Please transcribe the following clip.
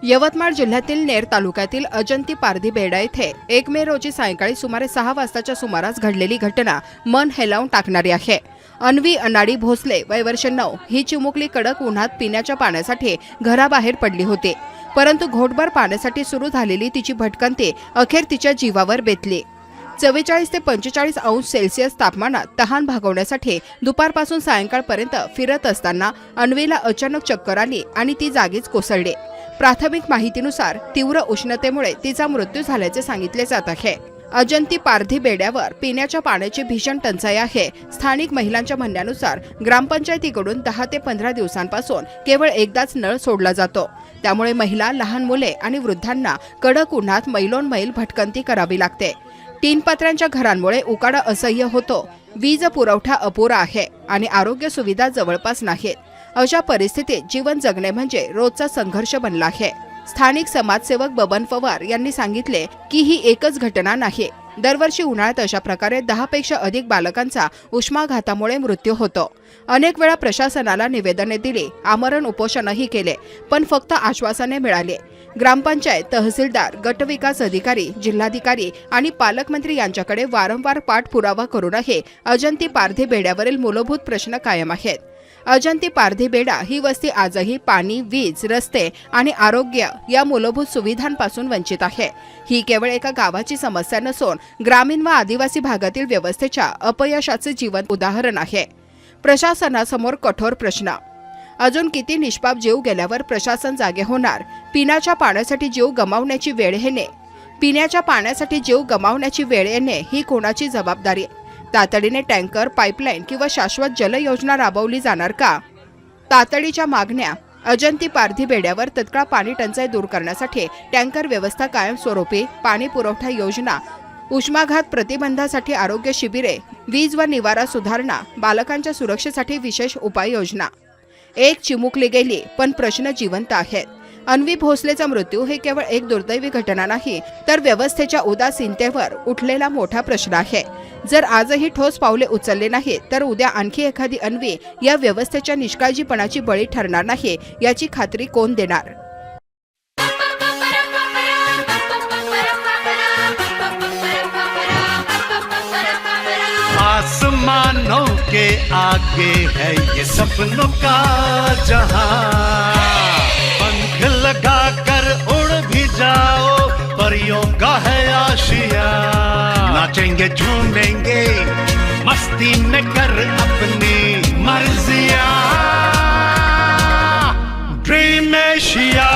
यवतमाळ जिल्ह्यातील नेर तालुक्यातील अजंती पारधी बेडा येथे 1 मे रोजी सायंकाळी सुमारे 6 वाजताच्या सुमारास घडलेली घटना मन हेलावून टाकणारी आहे। अन्वी अनाडी भोसले वय वर्ष 9 ही चिमुकली कडक उन्हात पिण्याच्या पाण्यासाठी घराबाहेर पडली होती, परंतु घोटभर पाण्यासाठी सुरू झालेली तिची भटकंती अखेर तिच्या जीवावर बेतली। 44 ते 45 अंश सेल्सिअस तापमानात तहान भागवण्यासाठी दुपारपासून सायंकाळपर्यंत फिरत असताना अन्वीला अचानक चक्कर आली आणि ती जागीच कोसळली। प्राथमिक माहितीनुसार तीव्र उष्णतेमुळे तिचा मृत्यू झाल्याचे सांगितले जात आहे। अजंती पारधी बेड्यावर पिण्याच्या पाण्याची भीषण टंचाई आहे। स्थानिक महिलांच्या म्हणण्यानुसार ग्रामपंचायतीकडून 10 ते 15 दिवसांपासून केवळ एकदाच नळ सोडला जातो, त्यामुळे महिला, लहान मुले आणि वृद्धांना कडक उन्हात मैलोनमैल भटकंती करावी लागते। 3 पत्र्यांच्या घरांमुळे उकाडा असह्य होतो, वीज पुरवठा अपुरा आहे आणि आरोग्य सुविधा जवळपास नाहीत। अशा परिस्थितीत जीवन जगणे म्हणजे रोजचा संघर्ष बनला आहे। स्थानिक समाजसेवक बबन पवार यांनी सांगितले की ही एकच घटना नाही, दरवर्षी उन्हाळ्यात अशा प्रकारे 10 पेक्षा अधिक बालकांचा उष्माघातामुळे मृत्यू होतो। अनेक वेळा प्रशासनाला निवेदने दिली, आमरण उपोषणही केले, पण फक्त आश्वासने मिळाली। ग्रामपंचायत, तहसीलदार, गटविकास अधिकारी, जिल्हाधिकारी आणि पालकमंत्री यांच्याकडे वारंवार पाठपुरावा करूनही अजंती पारधी बेड्यावरील मूलभूत प्रश्न कायम आहेत। अजंती पारधी बेडा ही वस्ती आजही पाणी, वीज, रस्ते आणि आरोग्य या मूलभूत सुविधांपासून वंचित आहे। ही केवळ एका गावाची समस्या नसून ग्रामीण व आदिवासी भागातील व्यवस्थेच्या अपयशाचे जीवन उदाहरण आहे। प्रशासनासमोर कठोर प्रश्न। अजून किती निष्पाप जीव गेल्यावर प्रशासन जागे होणार? पिण्याच्या पाण्यासाठी जीव गमावण्याची वेळ येणे पिण्याच्या पाण्यासाठी जीव गमावण्याची वेळ येणे ही कोणाची जबाबदारी? तातडीने टँकर, पाईपलाईन किंवा शाश्वत जल योजना राबवली जाणार का? तातडीच्या मागण्या। अजंती पारधी बेड्यावर तत्काळ पाणी टंचाई दूर करण्यासाठी टँकर व्यवस्था कायमस्वरूपी, पाणी पुरवठा योजना, उष्माघात प्रतिबंधासाठी आरोग्य शिबिरे, वीज व निवारा सुधारणा, बालकांच्या सुरक्षेसाठी विशेष उपाययोजना। एक चिमुकली गेली, पण प्रश्न जिवंत आहेत। अन्वी भोसलेचा मृत्यू हे केवळ एक दुर्दैवी घटना नाही, तर व्यवस्थेच्या उदासीनतेवर उठलेला मोठा प्रश्न आहे। जर आजही ठोस पावले उचलले नाही तर उद्या आणखी एखादी अन्वी या व्यवस्थेच्या निष्काळजीपणाची बळी ठरणार नाही याची खात्री कोण देणार? आसमानों के आगे है ये सपनों का जहां, पंख लगा कर उड़ भी जाओ, परियों का है आशिया। नाचेंगे, झूमेंगे, मस्ती में कर अपनी मर्जियां, ड्रीम एशिया।